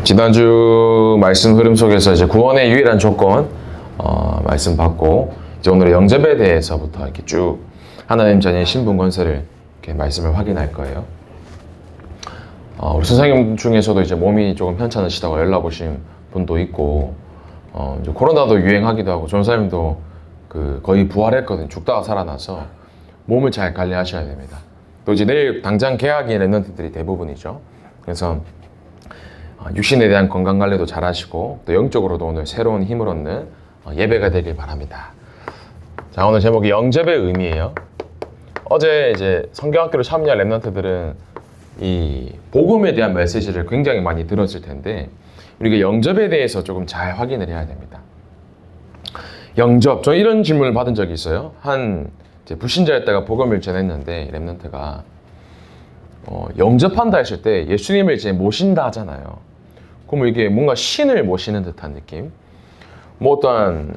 지난주 말씀 흐름 속에서 이제 구원의 유일한 조건 말씀 받고 이제 오늘의 영접에 대해서부터 이렇게 쭉 하나님 자녀의 신분 권세를 이렇게 말씀을 확인할 거예요. 우리 선생님 중에서도 이제 몸이 조금 편찮으시다고 연락 오신 분도 있고 이제 코로나도 유행하기도 하고 전사님도 거의 부활했거든요. 죽다가 살아나서 몸을 잘 관리하셔야 됩니다. 또 이제 내일 당장 개학인 랩런트들이 대부분이죠. 그래서 육신에 대한 건강 관리도 잘 하시고 또 영적으로도 오늘 새로운 힘을 얻는 예배가 되길 바랍니다. 자, 오늘 제목이 영접의 의미예요. 어제 이제 성경학교를 참여한 랩런트들은 이 복음에 대한 메시지를 굉장히 많이 들었을 텐데 우리가 영접에 대해서 조금 잘 확인을 해야 됩니다. 영접, 저 이런 질문을 받은 적이 있어요. 한 이제 불신자였다가 복음을 전했는데 랩런트가 영접한다 했을 때 예수님을 이제 모신다 하잖아요. 그러면 이게 뭔가 신을 모시는 듯한 느낌? 뭐 어떠한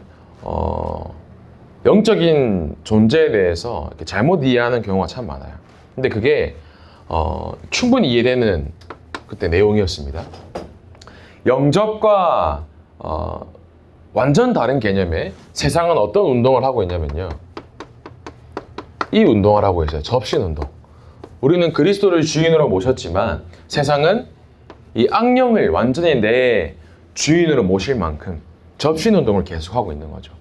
영적인 존재에 대해서 이렇게 잘못 이해하는 경우가 참 많아요. 근데 그게 충분히 이해되는 그때 내용이었습니다. 영접과 완전 다른 개념의 세상은 어떤 운동을 하고 있냐면요. 이 운동을 하고 있어요. 접신 운동. 우리는 그리스도를 주인으로 모셨지만 세상은 이 악령을 완전히 내 주인으로 모실 만큼 접신 운동을 계속하고 있는 거죠.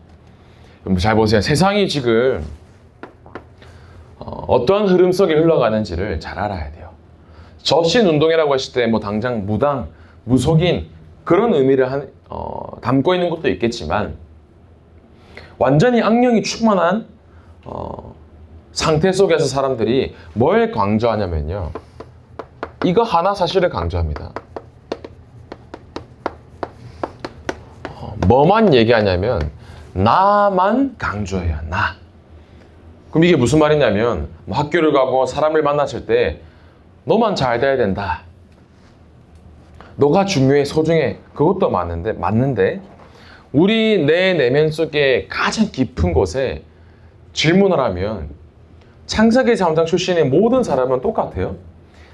그럼 잘 보세요. 세상이 지금 어떠한 흐름 속에 흘러가는지를 잘 알아야 돼요. 접신 운동이라고 했을 때 뭐 당장 무당, 무속인 그런 의미를 담고 있는 것도 있겠지만 완전히 악령이 충만한 상태 속에서 사람들이 뭘 강조하냐면요. 이거 하나 사실을 강조합니다. 뭐만 얘기하냐면 나만 강조해요. 나. 그럼 이게 무슨 말이냐면 학교를 가고 사람을 만났을 때 너만 잘 돼야 된다. 너가 중요해, 소중해. 그것도 맞는데 우리 내 내면 속에 가장 깊은 곳에 질문을 하면 창세기 3장 출신의 모든 사람은 똑같아요.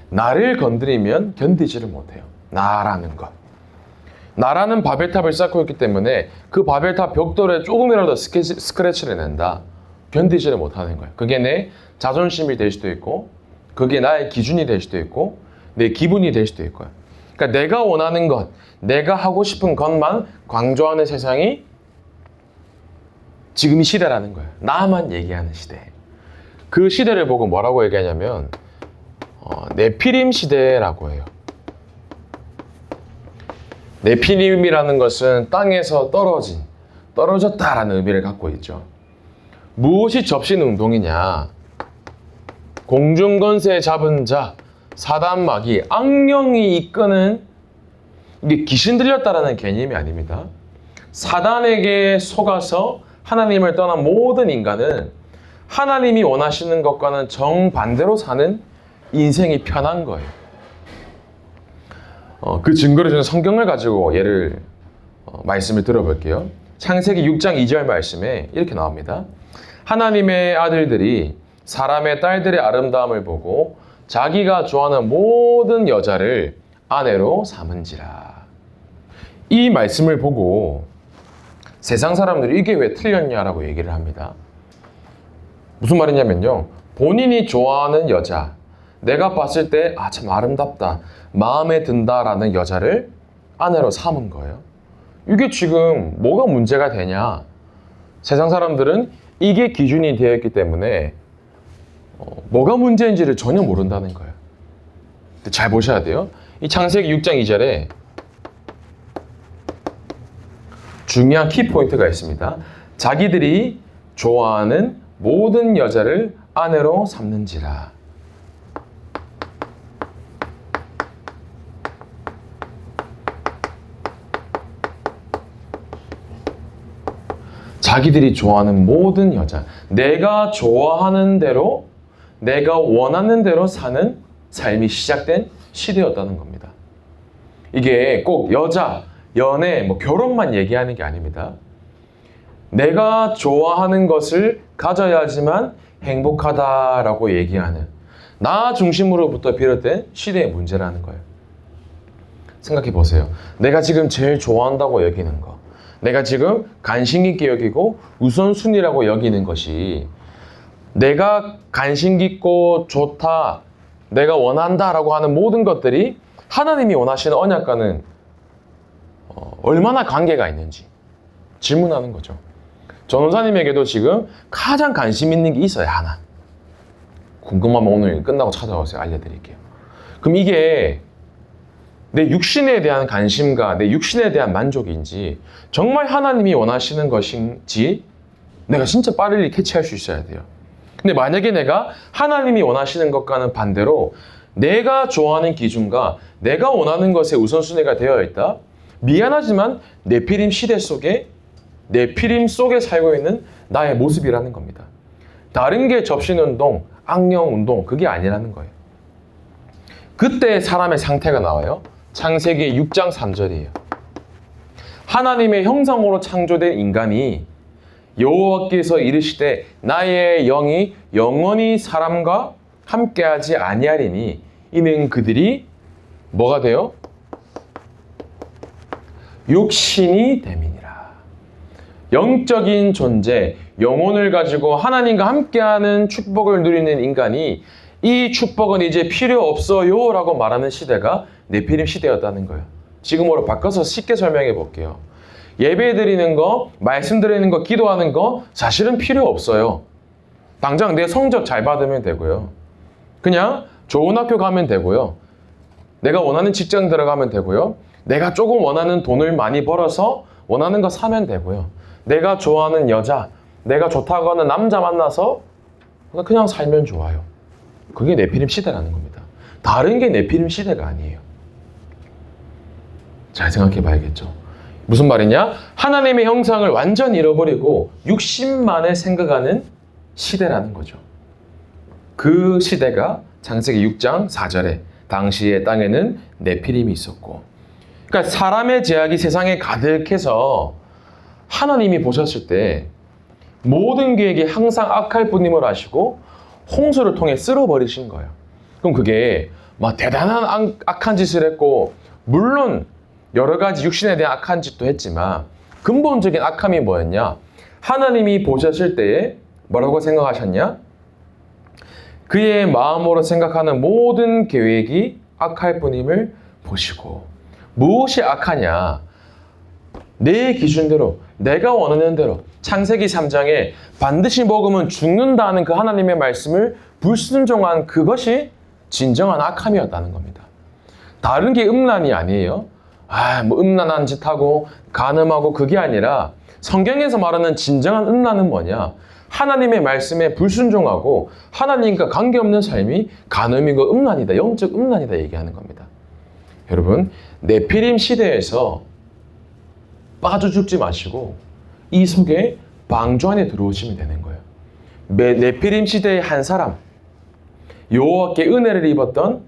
나를 건드리면 견디지를 못해요. 나라는 것. 나라는 바벨탑을 쌓고 있기 때문에 그 바벨탑 벽돌에 조금이라도 스크래치를 낸다. 견디지를 못하는 거예요. 그게 내 자존심이 될 수도 있고 그게 나의 기준이 될 수도 있고 내 기분이 될 수도 있고요. 그러니까 내가 원하는 것, 내가 하고 싶은 것만 강조하는 세상이 지금 이 시대라는 거예요. 나만 얘기하는 시대. 그 시대를 보고 뭐라고 얘기하냐면 네피림 시대라고 해요. 네피림이라는 것은 땅에서 떨어졌다라는 의미를 갖고 있죠. 무엇이 접신 운동이냐? 공중권세 잡은 자, 사단 마귀, 악령이 이끄는 이게 귀신 들렸다라는 개념이 아닙니다. 사단에게 속아서 하나님을 떠난 모든 인간은 하나님이 원하시는 것과는 정반대로 사는 인생이 편한 거예요. 그 증거를 주는 성경을 가지고 말씀을 들어볼게요. 창세기 6장 2절 말씀에 이렇게 나옵니다. 하나님의 아들들이 사람의 딸들의 아름다움을 보고 자기가 좋아하는 모든 여자를 아내로 삼은지라. 이 말씀을 보고 세상 사람들이 이게 왜 틀렸냐라고 얘기를 합니다. 무슨 말이냐면요. 본인이 좋아하는 여자, 내가 봤을 때 참 아름답다, 마음에 든다라는 여자를 아내로 삼은 거예요. 이게 지금 뭐가 문제가 되냐? 세상 사람들은 이게 기준이 되어 있기 때문에 뭐가 문제인지를 전혀 모른다는 거예요. 잘 보셔야 돼요. 이 창세기 6장 2절에 중요한 키포인트가 있습니다. 자기들이 좋아하는 모든 여자를 아내로 삼는지라. 자기들이 좋아하는 모든 여자, 내가 좋아하는 대로, 내가 원하는 대로 사는 삶이 시작된 시대였다는 겁니다. 이게 꼭 여자, 연애, 결혼만 얘기하는 게 아닙니다. 내가 좋아하는 것을 가져야지만 행복하다라고 얘기하는 나 중심으로부터 비롯된 시대의 문제라는 거예요. 생각해 보세요. 내가 지금 제일 좋아한다고 여기는 거, 내가 지금 관심 있게 여기고 우선순위라고 여기는 것이 내가 관심 있고 좋다, 내가 원한다라고 하는 모든 것들이 하나님이 원하시는 언약과는 얼마나 관계가 있는지 질문하는 거죠. 전원사님에게도 지금 가장 관심 있는 게 있어야 하나. 궁금하면 오늘 끝나고 찾아오세요. 알려드릴게요. 그럼 이게 내 육신에 대한 관심과 내 육신에 대한 만족인지 정말 하나님이 원하시는 것인지 내가 진짜 빠르게 캐치할 수 있어야 돼요. 근데 만약에 내가 하나님이 원하시는 것과는 반대로 내가 좋아하는 기준과 내가 원하는 것의 우선순위가 되어 있다? 미안하지만 네피림 시대 속에 네피림 속에 살고 있는 나의 모습이라는 겁니다. 다른 게 접신운동, 악령운동 그게 아니라는 거예요. 그때 사람의 상태가 나와요. 창세기 6장 3절이에요. 하나님의 형상으로 창조된 인간이 여호와께서 이르시되 나의 영이 영원히 사람과 함께하지 아니하리니 이는 그들이 뭐가 돼요? 육신이 됨이니라. 영적인 존재, 영혼을 가지고 하나님과 함께하는 축복을 누리는 인간이 이 축복은 이제 필요 없어요 라고 말하는 시대가 네피림 시대였다는 거예요. 지금으로 바꿔서 쉽게 설명해 볼게요. 예배 드리는 거, 말씀 드리는 거, 기도하는 거 사실은 필요 없어요. 당장 내 성적 잘 받으면 되고요. 그냥 좋은 학교 가면 되고요. 내가 원하는 직장 들어가면 되고요. 내가 조금 원하는 돈을 많이 벌어서 원하는 거 사면 되고요. 내가 좋아하는 여자, 내가 좋다고 하는 남자 만나서 그냥 살면 좋아요. 그게 네피림 시대라는 겁니다. 다른 게 네피림 시대가 아니에요. 잘 생각해 봐야겠죠. 무슨 말이냐? 하나님의 형상을 완전히 잃어버리고 육신만을 생각하는 시대라는 거죠. 그 시대가 창세기 6장 4절에 당시의 땅에는 네피림이 있었고, 그러니까 사람의 제약이 세상에 가득해서 하나님이 보셨을 때 모든 계획이 항상 악할 뿐임을 아시고 홍수를 통해 쓸어버리신 거예요. 그럼 그게 막 대단한 악한 짓을 했고, 물론 여러 가지 육신에 대한 악한 짓도 했지만 근본적인 악함이 뭐였냐? 하나님이 보셨을 때에 뭐라고 생각하셨냐? 그의 마음으로 생각하는 모든 계획이 악할 뿐임을 보시고, 무엇이 악하냐? 내 기준대로, 내가 원하는 대로 창세기 3장에 반드시 먹으면 죽는다는 그 하나님의 말씀을 불순종한 그것이 진정한 악함이었다는 겁니다. 다른 게 음란이 아니에요. 음란한 짓 하고 간음하고 그게 아니라 성경에서 말하는 진정한 음란은 뭐냐? 하나님의 말씀에 불순종하고 하나님과 관계없는 삶이 간음이고 음란이다, 영적 음란이다 얘기하는 겁니다. 여러분, 네피림 시대에서 빠져 죽지 마시고 이 속에 방주 안에 들어오시면 되는 거예요. 네피림 시대의 한 사람, 여호와께 은혜를 입었던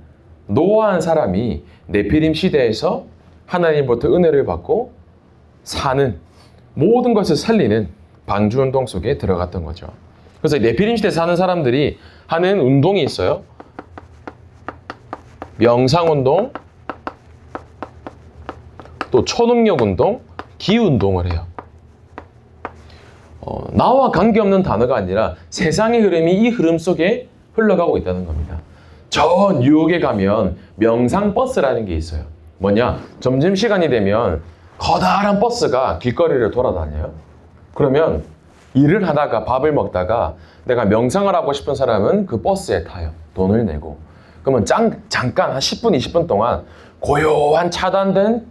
노아 한 사람이 네피림 시대에서 하나님부터 은혜를 받고 사는 모든 것을 살리는 방주운동 속에 들어갔던 거죠. 그래서 네피림 시대에 사는 사람들이 하는 운동이 있어요. 명상운동, 또 초능력운동, 기운동을 해요. 나와 관계없는 단어가 아니라 세상의 흐름이 이 흐름 속에 흘러가고 있다는 겁니다. 저 뉴욕에 가면 명상버스라는 게 있어요. 뭐냐? 점심시간이 되면 커다란 버스가 길거리를 돌아다녀요. 그러면 일을 하다가 밥을 먹다가 내가 명상을 하고 싶은 사람은 그 버스에 타요. 돈을 내고. 그러면 잠깐 한 10분, 20분 동안 고요한 차단된,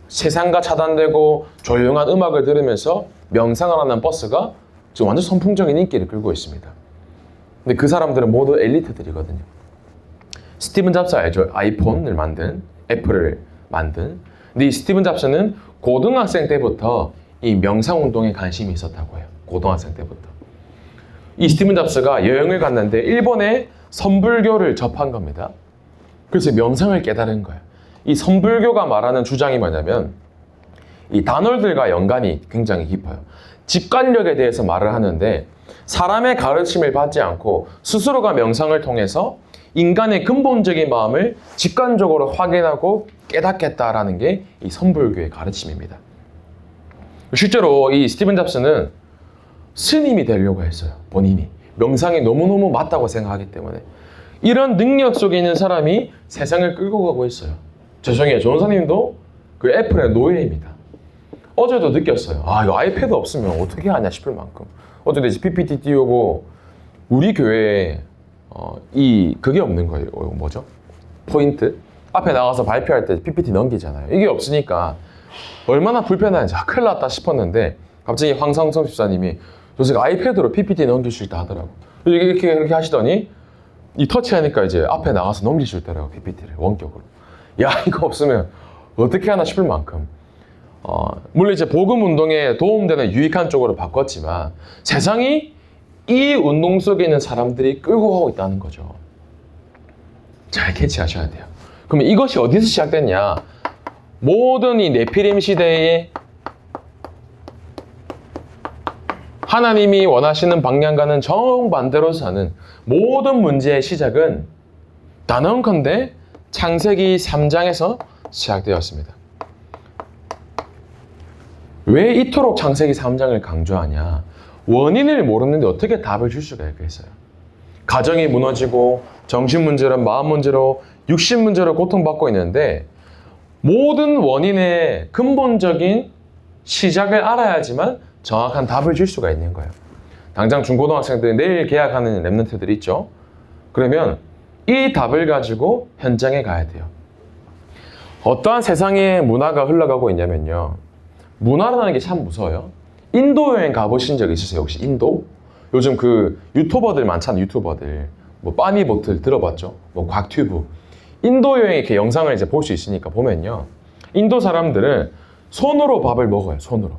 세상과 차단되고 조용한 음악을 들으면서 명상을 하는 버스가 지금 완전 선풍적인 인기를 끌고 있습니다. 근데 그 사람들은 모두 엘리트들이거든요. 스티븐 잡스 알죠? 아이폰을 만든, 애플을 만든. 근데 이 스티븐 잡스는 고등학생 때부터 이 명상운동에 관심이 있었다고 해요. 고등학생 때부터. 이 스티븐 잡스가 여행을 갔는데 일본의 선불교를 접한 겁니다. 그래서 명상을 깨달은 거예요. 이 선불교가 말하는 주장이 뭐냐면 이 단월들과 연관이 굉장히 깊어요. 직관력에 대해서 말을 하는데 사람의 가르침을 받지 않고 스스로가 명상을 통해서 인간의 근본적인 마음을 직관적으로 확인하고 깨닫겠다라는 게 이 선불교의 가르침입니다. 실제로 이 스티븐 잡스는 스님이 되려고 했어요. 본인이. 명상이 너무너무 맞다고 생각하기 때문에. 이런 능력 속에 있는 사람이 세상을 끌고 가고 있어요. 죄송해요. 전사님도 그 애플의 노예입니다. 어제도 느꼈어요. 아, 이거 아이패드 없으면 어떻게 하냐 싶을 만큼. 어제도 이제 PPT 띄우고 우리 교회에 그게 없는 거예요. 뭐죠? 포인트? 앞에 나가서 발표할 때 PPT 넘기잖아요. 이게 없으니까 얼마나 불편한지 큰일 났다 싶었는데 갑자기 황상성 집사님이 요새 아이패드로 PPT 넘길 수 있다 하더라고. 이렇게 하시더니 이 터치하니까 이제 앞에 나가서 넘길 수 있더라고, PPT를 원격으로. 야, 이거 없으면 어떻게 하나 싶을 만큼. 물론 이제 복음 운동에 도움되는 유익한 쪽으로 바꿨지만 세상이 이 운동 속에 있는 사람들이 끌고 가고 있다는 거죠. 잘 캐치하셔야 돼요. 그러면 이것이 어디서 시작됐냐? 모든 이 네피림 시대에 하나님이 원하시는 방향과는 정반대로 사는 모든 문제의 시작은 단언컨대 창세기 3장에서 시작되었습니다. 왜 이토록 창세기 3장을 강조하냐? 원인을 모르는데 어떻게 답을 줄 수가 있겠어요? 가정이 무너지고 정신 문제로, 마음 문제로, 육신 문제로 고통받고 있는데 모든 원인의 근본적인 시작을 알아야지만 정확한 답을 줄 수가 있는 거예요. 당장 중고등학생들이 내일 개학하는 랩런트들이 있죠. 그러면 이 답을 가지고 현장에 가야 돼요. 어떠한 세상의 문화가 흘러가고 있냐면요. 문화라는 게 참 무서워요. 인도 여행 가보신 적 있으세요? 혹시 인도? 요즘 그 유튜버들 많잖아요. 유튜버들. 뭐 빠니보틀 들어봤죠? 뭐 곽튜브. 인도 여행 이렇게 영상을 이제 볼 수 있으니까 보면요. 인도 사람들은 손으로 밥을 먹어요. 손으로.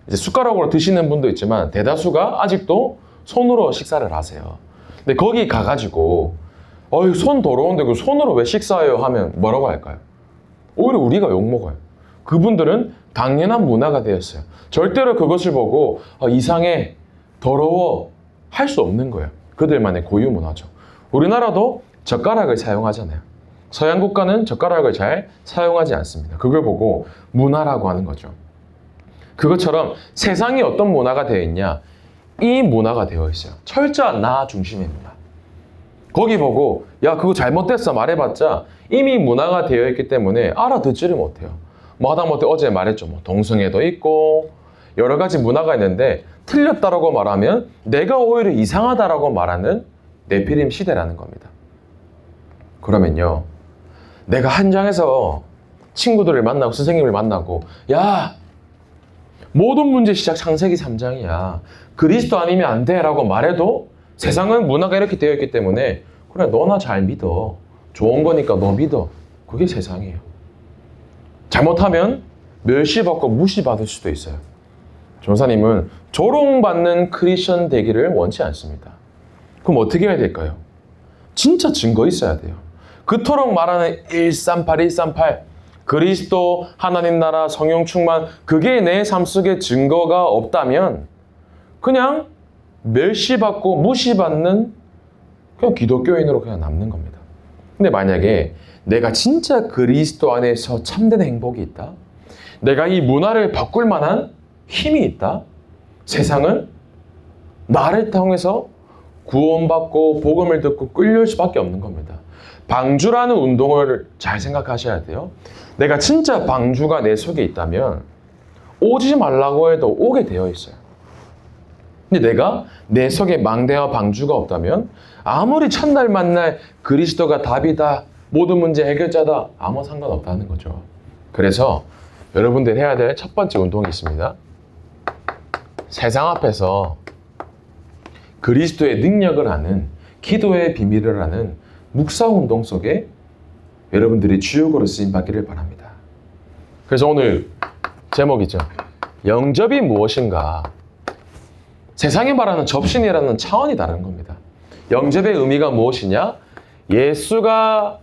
이제 숟가락으로 드시는 분도 있지만 대다수가 아직도 손으로 식사를 하세요. 근데 거기 가가지고 손 더러운데 그 손으로 왜 식사해요? 하면 뭐라고 할까요? 오히려 우리가 욕먹어요. 그분들은 당연한 문화가 되었어요. 절대로 그것을 보고 이상해, 더러워 할 수 없는 거예요. 그들만의 고유 문화죠. 우리나라도 젓가락을 사용하잖아요. 서양 국가는 젓가락을 잘 사용하지 않습니다. 그걸 보고 문화라고 하는 거죠. 그것처럼 세상이 어떤 문화가 되어 있냐? 이 문화가 되어 있어요. 철저한 나 중심의 문화. 거기 보고 야 그거 잘못됐어 말해봤자 이미 문화가 되어 있기 때문에 알아듣지를 못해요. 뭐 하다못해 어제 말했죠. 뭐 동성애도 있고 여러 가지 문화가 있는데 틀렸다라고 말하면 내가 오히려 이상하다라고 말하는 네피림 시대라는 겁니다. 그러면요. 내가 현장에서 친구들을 만나고 선생님을 만나고 야 모든 문제 시작 창세기 3장이야. 그리스도 아니면 안 돼 라고 말해도 세상은 문화가 이렇게 되어 있기 때문에 그래 너나 잘 믿어. 좋은 거니까 너 믿어. 그게 세상이에요. 잘못하면 멸시받고 무시받을 수도 있어요. 전사님은 조롱받는 크리스천 되기를 원치 않습니다. 그럼 어떻게 해야 될까요? 진짜 증거 있어야 돼요. 그토록 말하는 138 그리스도, 하나님 나라, 성령 충만 그게 내 삶 속에 증거가 없다면 그냥 멸시받고 무시받는 그냥 기독교인으로 그냥 남는 겁니다. 근데 만약에 내가 진짜 그리스도 안에서 참된 행복이 있다. 내가 이 문화를 바꿀 만한 힘이 있다. 세상은 나를 통해서 구원받고 복음을 듣고 끌려올 수밖에 없는 겁니다. 방주라는 운동을 잘 생각하셔야 돼요. 내가 진짜 방주가 내 속에 있다면 오지 말라고 해도 오게 되어 있어요. 근데 내가 내 속에 망대와 방주가 없다면 아무리 첫날 만날 그리스도가 답이다, 모든 문제 해결자다 아무 상관없다는 거죠. 그래서 여러분들 해야 될 첫 번째 운동이 있습니다. 세상 앞에서 그리스도의 능력을 아는, 기도의 비밀을 아는 묵상 운동 속에 여러분들이 주역으로 쓰임 받기를 바랍니다. 그래서 오늘 제목이죠. 영접이 무엇인가? 세상이 말하는 접신이라는 차원이 다른 겁니다. 영접의 의미가 무엇이냐? 예수가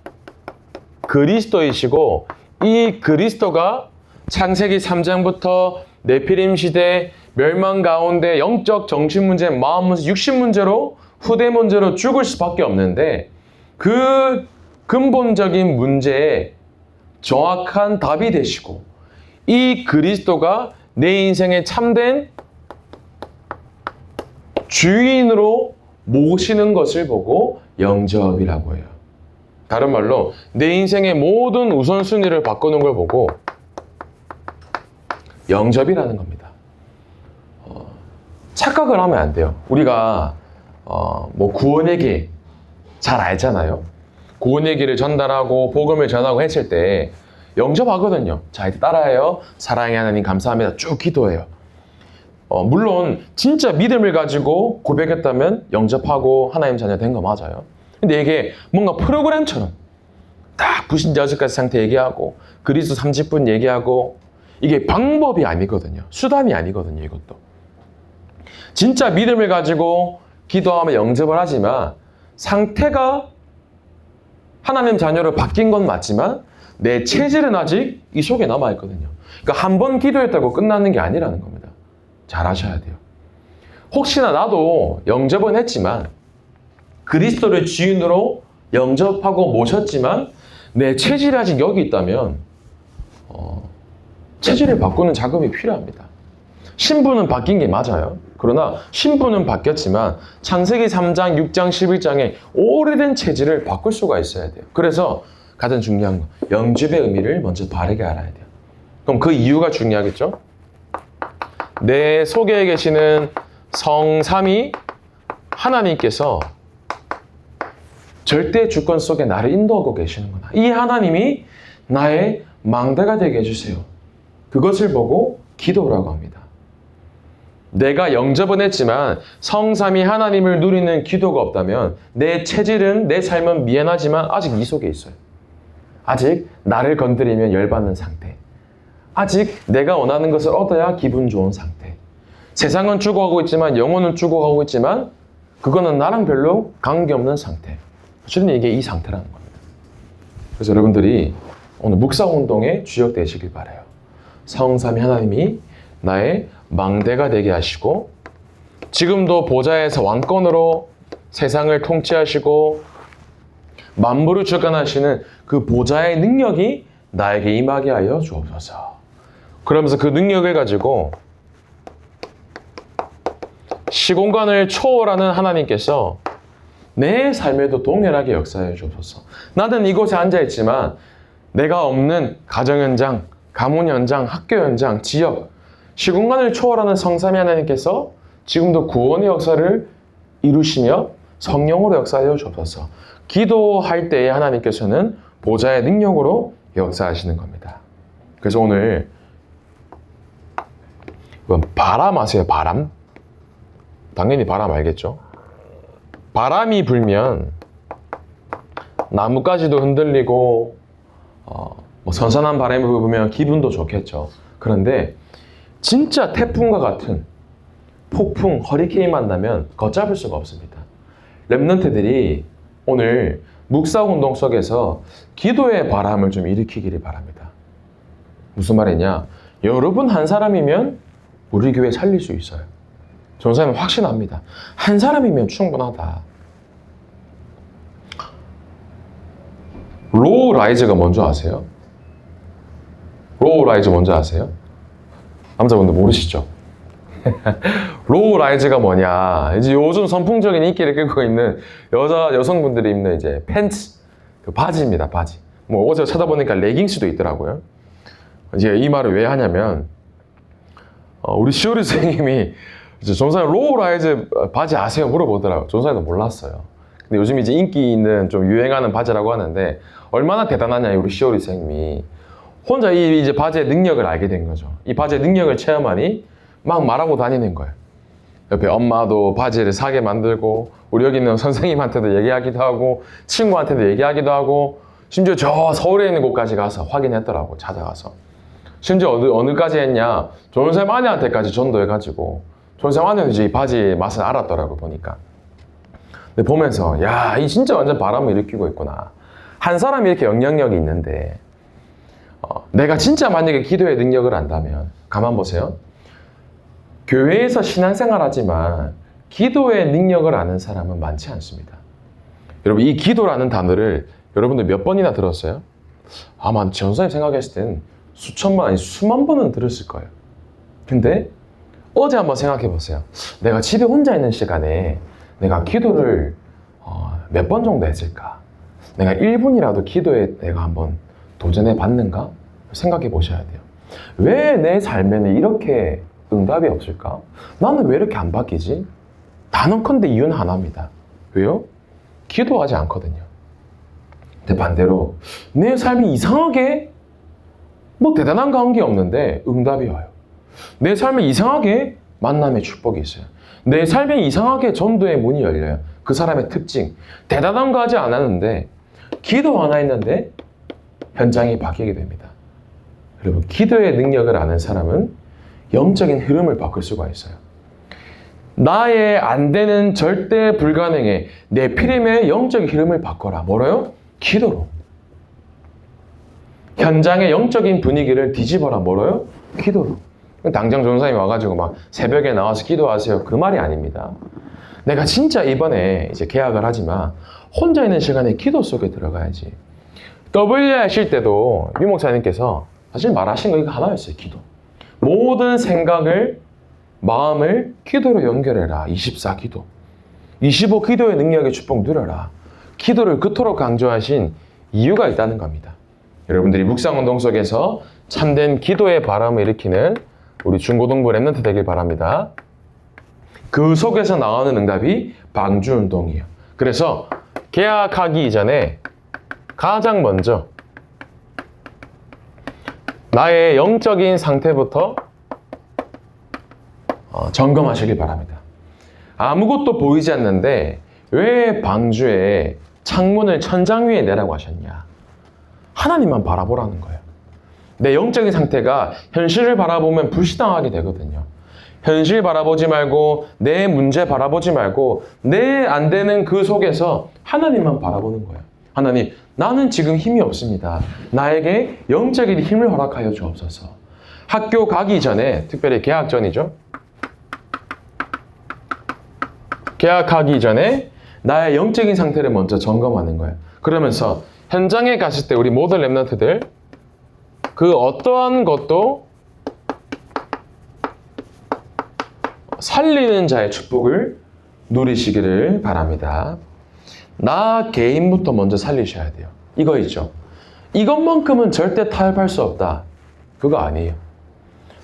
그리스도이시고 이 그리스도가 창세기 3장부터 네피림 시대 멸망 가운데 영적 정신 문제, 마음 문제, 육신 문제로 후대 문제로 죽을 수밖에 없는데 그 근본적인 문제에 정확한 답이 되시고 이 그리스도가 내 인생의 참된 주인으로 모시는 것을 보고 영접이라고 해요. 다른 말로 내 인생의 모든 우선순위를 바꾸는 걸 보고 영접이라는 겁니다. 착각을 하면 안 돼요. 우리가 뭐 구원의 길 잘 알잖아요. 구원의 길을 전달하고 복음을 전하고 했을 때 영접하거든요. 자, 이제 따라해요. 사랑의 하나님 감사합니다. 쭉 기도해요. 물론 진짜 믿음을 가지고 고백했다면 영접하고 하나님 자녀 된 거 맞아요. 근데 이게 뭔가 프로그램처럼 딱 부신자 6가지 상태 얘기하고 그리스도 30분 얘기하고 이게 방법이 아니거든요. 수단이 아니거든요. 이것도. 진짜 믿음을 가지고 기도하며 영접을 하지만 상태가 하나님 자녀로 바뀐 건 맞지만 내 체질은 아직 이 속에 남아있거든요. 그러니까 한 번 기도했다고 끝나는 게 아니라는 겁니다. 잘 아셔야 돼요. 혹시나 나도 영접은 했지만 그리스도를 주인으로 영접하고 모셨지만 내 체질이 아직 여기 있다면 체질을 바꾸는 작업이 필요합니다. 신분은 바뀐 게 맞아요. 그러나 신분은 바뀌었지만 창세기 3장, 6장, 11장에 오래된 체질을 바꿀 수가 있어야 돼요. 그래서 가장 중요한 거, 영접의 의미를 먼저 바르게 알아야 돼요. 그럼 그 이유가 중요하겠죠? 내 속에 계시는 성삼위 하나님께서 절대 주권 속에 나를 인도하고 계시는구나. 이 하나님이 나의 망대가 되게 해주세요. 그것을 보고 기도라고 합니다. 내가 영접은 했지만 성삼위 하나님을 누리는 기도가 없다면 내 체질은, 내 삶은 미안하지만 아직 이 속에 있어요. 아직 나를 건드리면 열받는 상태. 아직 내가 원하는 것을 얻어야 기분 좋은 상태. 세상은 죽어가고 있지만 영혼은 죽어가고 있지만 그거는 나랑 별로 관계없는 상태. 실은 이게 이 상태라는 겁니다. 그래서 여러분들이 오늘 묵상운동에 주역되시길 바라요. 성삼위 하나님이 나의 망대가 되게 하시고 지금도 보좌에서 왕권으로 세상을 통치하시고 만물을 주관하시는 그 보좌의 능력이 나에게 임하게 하여 주옵소서. 그러면서 그 능력을 가지고 시공간을 초월하는 하나님께서 내 삶에도 동일하게 역사해 주옵소서. 나는 이곳에 앉아있지만 내가 없는 가정 현장, 가문 현장, 학교 현장, 지역, 시공간을 초월하는 성삼위 하나님께서 지금도 구원의 역사를 이루시며 성령으로 역사하여 주옵소서. 기도할 때에 하나님께서는 보좌의 능력으로 역사하시는 겁니다. 그래서 오늘 바람 아세요? 바람? 당연히 바람 알겠죠? 바람이 불면 나뭇가지도 흔들리고 뭐 선선한 바람이 불면 기분도 좋겠죠. 그런데 진짜 태풍과 같은 폭풍, 허리케인 만나면 걷잡을 수가 없습니다. 랩런트들이 오늘 묵상운동 속에서 기도의 바람을 좀 일으키기를 바랍니다. 무슨 말이냐? 여러분 한 사람이면 우리 교회 살릴 수 있어요. 전사님은 확신합니다. 한 사람이면 충분하다. 로우 라이즈가 뭔지 아세요? 로우 라이즈 뭔지 아세요? 남자분들 모르시죠? 로우 라이즈가 뭐냐? 이제 요즘 선풍적인 인기를 끌고 있는 여성분들이 입는 이제 팬츠, 그 바지입니다, 바지. 뭐 어제 찾아보니까 레깅스도 있더라고요. 이제 이 말을 왜 하냐면, 우리 시오리 선생님이 이제 전사님 로우 라이즈 바지 아세요? 물어보더라고요. 전사님도 몰랐어요. 근데 요즘 이제 인기 있는 좀 유행하는 바지라고 하는데, 얼마나 대단하냐, 우리 시오리 선생님이. 혼자 이제 바지의 능력을 알게 된 거죠. 이 바지의 능력을 체험하니 막 말하고 다니는 거예요. 옆에 엄마도 바지를 사게 만들고 우리 여기 있는 선생님한테도 얘기하기도 하고 친구한테도 얘기하기도 하고 심지어 저 서울에 있는 곳까지 가서 확인했더라고. 찾아가서. 심지어 어느까지 했냐, 조은쌤 아내한테까지 전도해가지고 조은쌤 아내는 이제 이 바지의 맛을 알았더라고 보니까. 근데 보면서 야, 이 진짜 완전 바람을 일으키고 있구나. 한 사람이 이렇게 영향력이 있는데 내가 진짜 만약에 기도의 능력을 안다면 가만 보세요. 교회에서 신앙생활 하지만 기도의 능력을 아는 사람은 많지 않습니다. 여러분, 이 기도라는 단어를 여러분들 몇 번이나 들었어요? 아마 전사님 생각했을 땐 수천 번, 아니 수만 번은 들었을 거예요. 근데 어제 한번 생각해 보세요. 내가 집에 혼자 있는 시간에 내가 기도를 몇 번 정도 했을까? 내가 1분이라도 기도에 내가 한번 도전해 봤는가? 생각해 보셔야 돼요. 왜 내 삶에는 이렇게 응답이 없을까? 나는 왜 이렇게 안 바뀌지? 단언컨대 이유는 하나입니다. 왜요? 기도하지 않거든요. 근데 반대로 내 삶이 이상하게 뭐 대단한 관계 없는데 응답이 와요. 내 삶에 이상하게 만남의 축복이 있어요. 내 삶에 이상하게 전도의 문이 열려요. 그 사람의 특징. 대단한 거 하지 않았는데 기도 하나 했는데 현장이 바뀌게 됩니다. 여러분, 기도의 능력을 아는 사람은 영적인 흐름을 바꿀 수가 있어요. 나의 안 되는 절대 불가능해. 내 피림의 영적인 흐름을 바꿔라. 뭐래요? 기도로. 현장의 영적인 분위기를 뒤집어라. 뭐래요? 기도로. 당장 전사님이 와가지고 막 새벽에 나와서 기도하세요. 그 말이 아닙니다. 내가 진짜 이번에 이제 계약을 하지만 혼자 있는 시간에 기도 속에 들어가야지. W 하실 때도 유 목사님께서 사실 말하신 거 이거 하나였어요. 기도. 모든 생각을, 마음을 기도로 연결해라. 24 기도. 25 기도의 능력의 축복 누려라. 기도를 그토록 강조하신 이유가 있다는 겁니다. 여러분들이 묵상운동 속에서 참된 기도의 바람을 일으키는 우리 중고등부 랩런트 되길 바랍니다. 그 속에서 나오는 응답이 방주운동이에요. 그래서 계약하기 이전에 가장 먼저 나의 영적인 상태부터 점검하시길 바랍니다. 아무것도 보이지 않는데 왜 방주에 창문을 천장 위에 내라고 하셨냐? 하나님만 바라보라는 거예요. 내 영적인 상태가 현실을 바라보면 불신앙하게 되거든요. 현실 바라보지 말고 내 문제 바라보지 말고 내 안 되는 그 속에서 하나님만 바라보는 거예요. 하나님, 나는 지금 힘이 없습니다. 나에게 영적인 힘을 허락하여 주옵소서. 학교 가기 전에, 특별히 개학 전이죠. 계약하기 전에 나의 영적인 상태를 먼저 점검하는 거예요. 그러면서 현장에 갔을 때 우리 모든 랩런트들 그 어떠한 것도 살리는 자의 축복을 누리시기를 바랍니다. 나 개인부터 먼저 살리셔야 돼요. 이거 있죠. 이것만큼은 절대 타협할 수 없다. 그거 아니에요.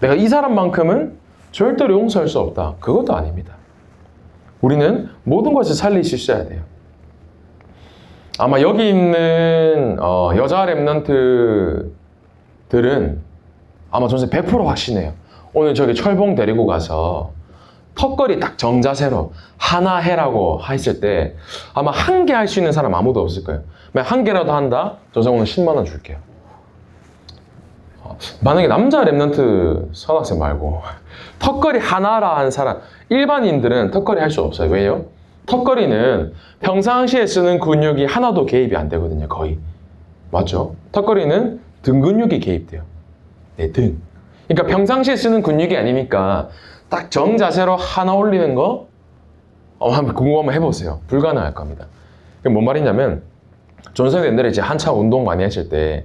내가 이 사람만큼은 절대로 용서할 수 없다. 그것도 아닙니다. 우리는 모든 것을 살릴 수 있어야 돼요. 아마 여기 있는 여자 랩런트들은 아마 전체 100% 확신해요. 오늘 저기 철봉 데리고 가서 턱걸이 딱 정자세로 하나 해라고 했을 때 아마 한 개 할 수 있는 사람 아무도 없을 거예요. 한 개라도 한다? 저 오늘 10만 원 줄게요. 만약에 남자 랩런트 선학생 말고 턱걸이 하나라 한 사람, 일반인들은 턱걸이 할 수 없어요. 왜요? 턱걸이는 평상시에 쓰는 근육이 하나도 개입이 안 되거든요. 거의. 맞죠? 턱걸이는 등 근육이 개입돼요. 네, 등. 그러니까 평상시에 쓰는 근육이 아니니까 딱 정자세로 하나 올리는 거 한번 궁금하면 해보세요. 불가능할 겁니다. 뭔 말이냐면 전선이 옛날에 이제 한참 운동 많이 했을 때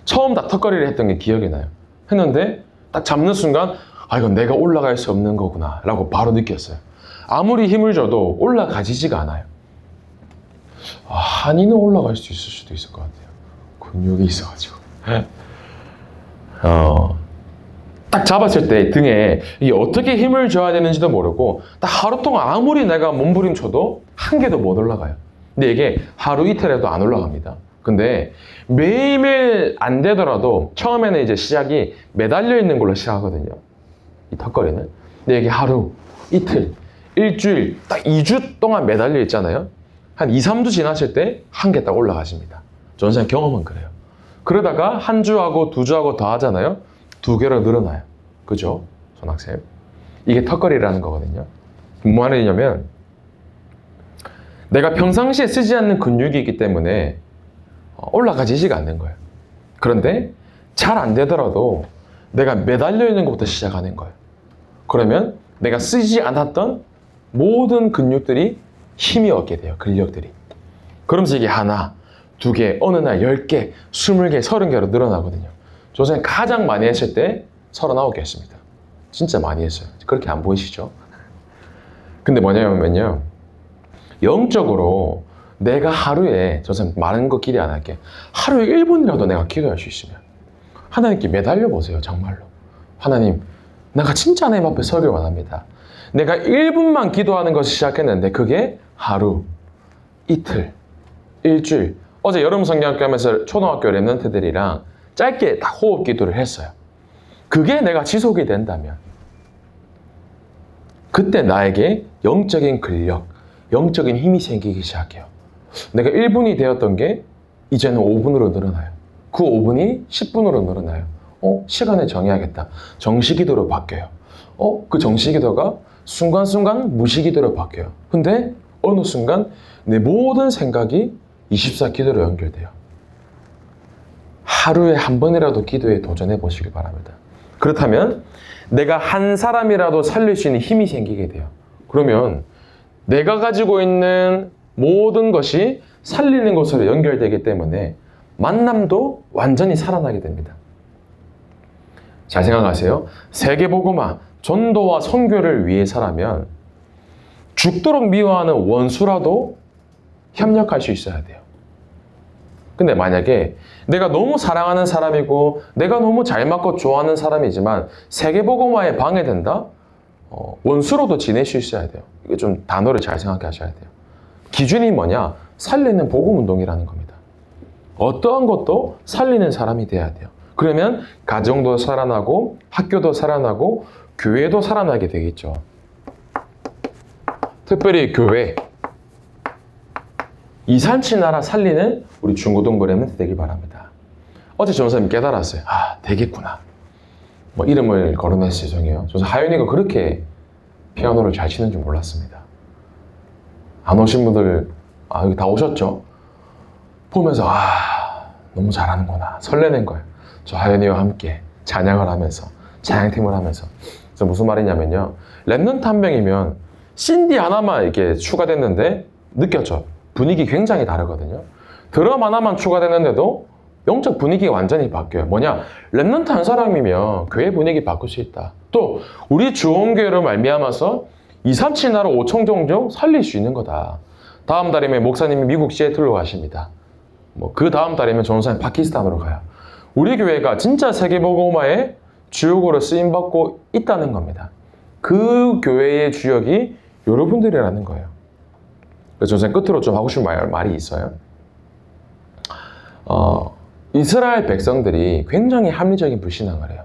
처음 다 턱걸이를 했던 게 기억이 나요. 했는데 딱 잡는 순간 이건 내가 올라갈 수 없는 거구나 라고 바로 느꼈어요. 아무리 힘을 줘도 올라가지지가 않아요. 한이는 올라갈 수 있을 수도 있을 것 같아요. 근육이 있어가지고. 딱 잡았을 때 등에 이게 어떻게 힘을 줘야 되는지도 모르고 딱 하루 동안 아무리 내가 몸부림쳐도 한 개도 못 올라가요. 근데 이게 하루 이틀에도 안 올라갑니다. 근데 매일매일 안 되더라도 처음에는 이제 시작이 매달려 있는 걸로 시작하거든요. 이 턱걸이는. 근데 이게 하루, 이틀, 일주일, 딱 2주 동안 매달려 있잖아요. 한 2, 3주 지났을 때 한 개 딱 올라가십니다. 전생 경험은 그래요. 그러다가 한 주하고 두 주하고 더 하잖아요. 2개로 늘어나요. 그죠? 손학생. 이게 턱걸이라는 거거든요. 뭐 말이냐면 내가 평상시에 쓰지 않는 근육이 있기 때문에 올라가지지가 않는 거예요. 그런데 잘 안 되더라도 내가 매달려 있는 것부터 시작하는 거예요. 그러면 내가 쓰지 않았던 모든 근육들이 힘이 얻게 돼요. 근력들이. 그러면서 이게 하나, 두 개, 어느 날 10개, 20개, 30개로 늘어나거든요. 조선에 가장 많이 했을 때 39개 했습니다. 진짜 많이 했어요. 그렇게 안 보이시죠? 근데 뭐냐면요, 영적으로 내가 하루에, 조선 많은 거 기대 안 할게, 하루에 1분이라도 내가 기도할 수 있으면 하나님께 매달려 보세요. 정말로. 하나님, 내가 진짜 하나님 앞에 서길 원합니다. 내가 1분만 기도하는 것을 시작했는데 그게 하루, 이틀, 일주일. 어제 여름 성경학교 하면서 초등학교 랩런트들이랑 짧게 다 호흡 기도를 했어요. 그게 내가 지속이 된다면 그때 나에게 영적인 근력, 영적인 힘이 생기기 시작해요. 내가 1분이 되었던 게 이제는 5분으로 늘어나요. 그 5분이 10분으로 늘어나요. 시간을 정해야겠다. 정시기도로 바뀌어요. 그 정시기도가 순간순간 무시기도로 바뀌어요. 근데 어느 순간 내 모든 생각이 24기도로 연결돼요. 하루에 한 번이라도 기도에 도전해 보시길 바랍니다. 그렇다면 내가 한 사람이라도 살릴 수 있는 힘이 생기게 돼요. 그러면 내가 가지고 있는 모든 것이 살리는 것으로 연결되기 때문에 만남도 완전히 살아나게 됩니다. 잘 생각하세요. 세계복음화, 전도와 선교를 위해서라면 죽도록 미워하는 원수라도 협력할 수 있어야 돼요. 근데 만약에 내가 너무 사랑하는 사람이고 내가 너무 잘 맞고 좋아하는 사람이지만 세계복음화에 방해된다? 원수로도 지낼 수 있어야 돼요. 이게 좀 단어를 잘 생각해 하셔야 돼요. 기준이 뭐냐? 살리는 복음운동이라는 겁니다. 어떠한 것도 살리는 사람이 돼야 돼요. 그러면 가정도 살아나고 학교도 살아나고 교회도 살아나게 되겠죠. 특별히 교회, 237 나라 살리는 우리 중고등부 랩런트 되길 바랍니다. 어제 전사님이 깨달았어요. 되겠구나. 이름을 거론해서 죄송해요. 저 하연이가 그렇게 피아노를 잘 치는 줄 몰랐습니다. 안 오신 분들, 여기 다 오셨죠? 보면서, 너무 잘하는구나. 설레는 거예요. 저 하연이와 함께 찬양을 하면서, 찬양팀을 하면서. 그래서 무슨 말이냐면요. 랩런트 한 명이면 신디 하나만 이렇게 추가됐는데 느꼈죠? 분위기 굉장히 다르거든요. 드럼 하나만 추가됐는데도 영적 분위기가 완전히 바뀌어요. 뭐냐? 랩런트 한 사람이면 교회 분위기 바꿀 수 있다. 또 우리 주원교회로 말미암아서 237 나라 5천 종족 살릴 수 있는 거다. 다음 달이면 목사님이 미국 시애틀로 가십니다. 그 다음 달이면 전사님 파키스탄으로 가요. 우리 교회가 진짜 세계복음화의 주역으로 쓰임받고 있다는 겁니다. 그 교회의 주역이 여러분들이라는 거예요. 그래서 전사님 끝으로 좀 하고 싶은 말이 있어요. 이스라엘 백성들이 굉장히 합리적인 불신앙을 해요.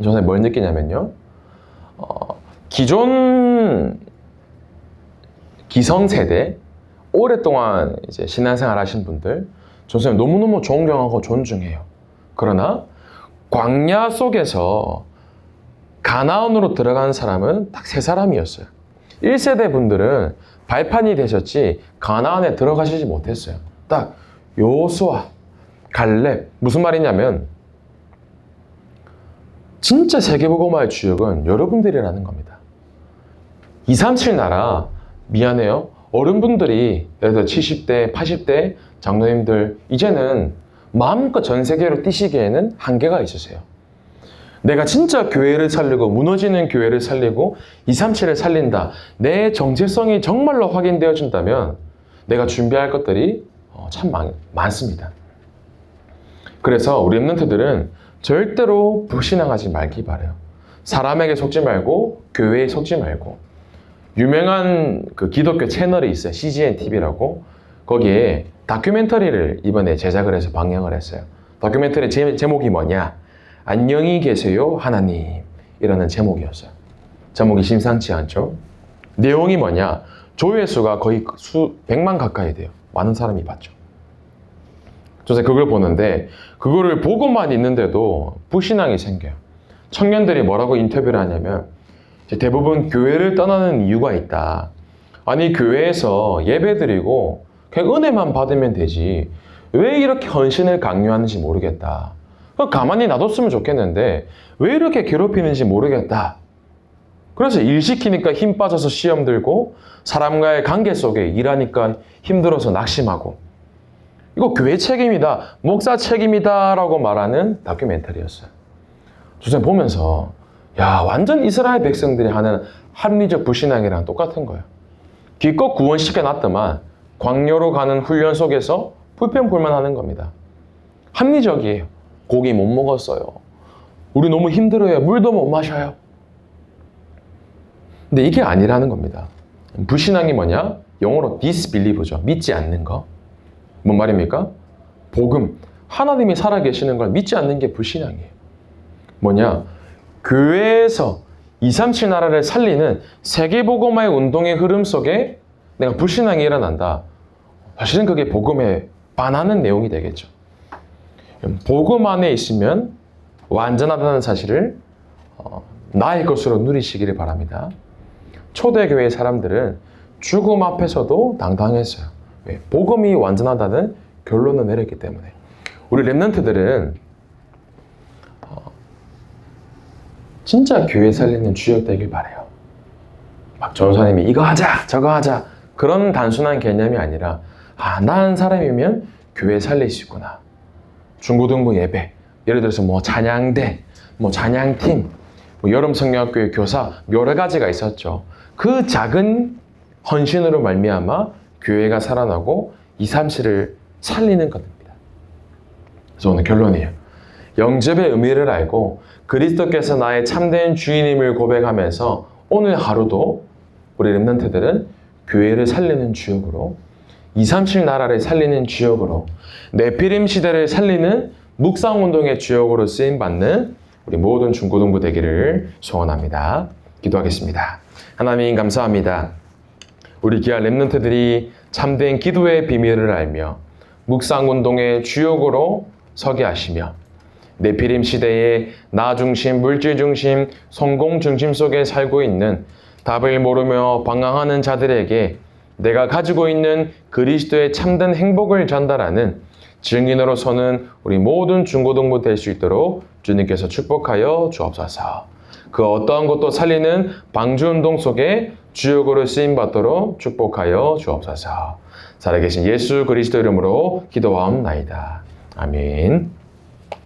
전사님 뭘 느끼냐면요. 기존 기성세대, 오랫동안 이제 신앙생활 하신 분들, 전사님 너무너무 존경하고 존중해요. 그러나 광야 속에서 가나안으로 들어간 사람은 딱 3사람이었어요. 1세대 분들은 발판이 되셨지 가나안에 들어가시지 못했어요. 딱 요수아, 갈렙. 무슨 말이냐면 진짜 세계복음화의 주역은 여러분들이라는 겁니다. 237 나라, 미안해요. 어른분들이 예를 들어 70대, 80대 장로님들 이제는 마음껏 전 세계로 뛰시기에는 한계가 있으세요. 내가 진짜 교회를 살리고 무너지는 교회를 살리고 237을 살린다. 내 정체성이 정말로 확인되어진다면 내가 준비할 것들이 참 많습니다. 그래서 우리 랩런트들은 절대로 불신앙하지 말기 바라요. 사람에게 속지 말고 교회에 속지 말고. 유명한 그 기독교 채널이 있어요. CGN TV라고. 거기에 다큐멘터리를 이번에 제작을 해서 방영을 했어요. 다큐멘터리 제목이 뭐냐? 안녕히 계세요 하나님, 이라는 제목이었어요. 제목이 심상치 않죠? 내용이 뭐냐? 조회수가 거의 100만 가까이 돼요. 많은 사람이 봤죠. 그래서 그걸 보는데 그거를 보고만 있는데도 불신앙이 생겨요. 청년들이 뭐라고 인터뷰를 하냐면 대부분 교회를 떠나는 이유가 있다. 아니 교회에서 예배드리고 그냥 은혜만 받으면 되지 왜 이렇게 헌신을 강요하는지 모르겠다. 가만히 놔뒀으면 좋겠는데 왜 이렇게 괴롭히는지 모르겠다. 그래서 일 시키니까 힘 빠져서 시험 들고 사람과의 관계 속에 일하니까 힘들어서 낙심하고 이거 교회 책임이다, 목사 책임이다 라고 말하는 다큐멘터리였어요. 저는 보면서 야, 완전 이스라엘 백성들이 하는 합리적 불신앙이랑 똑같은 거예요. 기껏 구원시켜놨더만 광야로 가는 훈련 속에서 불평불만하는 겁니다. 합리적이에요. 고기 못 먹었어요. 우리 너무 힘들어요. 물도 못 마셔요. 근데 이게 아니라는 겁니다. 불신앙이 뭐냐? 영어로 disbelief죠. 믿지 않는 거. 뭔 말입니까? 복음, 하나님이 살아계시는 걸 믿지 않는 게 불신앙이에요. 뭐냐? 교회에서 237 나라를 살리는 세계복음화의 운동의 흐름 속에 내가 불신앙이 일어난다. 사실은 그게 복음에 반하는 내용이 되겠죠. 복음 안에 있으면 완전하다는 사실을 나의 것으로 누리시기를 바랍니다. 초대교회 사람들은 죽음 앞에서도 당당했어요. 왜? 복음이 완전하다는 결론을 내렸기 때문에. 우리 렘넌트들은 진짜 교회 살리는 주역 되길 바라요. 막 전도사님이 이거 하자 저거 하자 그런 단순한 개념이 아니라 나 한 사람이면 교회 살릴 수 있구나. 중고등부 예배, 예를 들어서 뭐 찬양대, 뭐 찬양팀, 뭐 여름 성경학교의 교사 여러 가지가 있었죠. 그 작은 헌신으로 말미암아 교회가 살아나고 237을 살리는 겁니다. 그래서 오늘 결론이에요. 영접의 의미를 알고 그리스도께서 나의 참된 주인임을 고백하면서 오늘 하루도 우리 렘넌트들은 교회를 살리는 주역으로 237 나라를 살리는 주역으로 네피림 시대를 살리는 묵상운동의 주역으로 쓰임받는 우리 모든 중고등부 되기를 소원합니다. 기도하겠습니다. 하나님 감사합니다. 우리 귀한 렘넌트들이 참된 기도의 비밀을 알며 묵상운동의 주역으로 서게 하시며 네피림 시대의 나 중심, 물질 중심, 성공 중심 속에 살고 있는 답을 모르며 방황하는 자들에게 내가 가지고 있는 그리스도의 참된 행복을 전달하는 증인으로 서는 우리 모든 중고등부 될 수 있도록 주님께서 축복하여 주옵소서. 그 어떠한 것도 살리는 방주운동 속에 주역으로 쓰임받도록 축복하여 주옵소서. 살아계신 예수 그리스도 이름으로 기도하옵나이다. 아멘.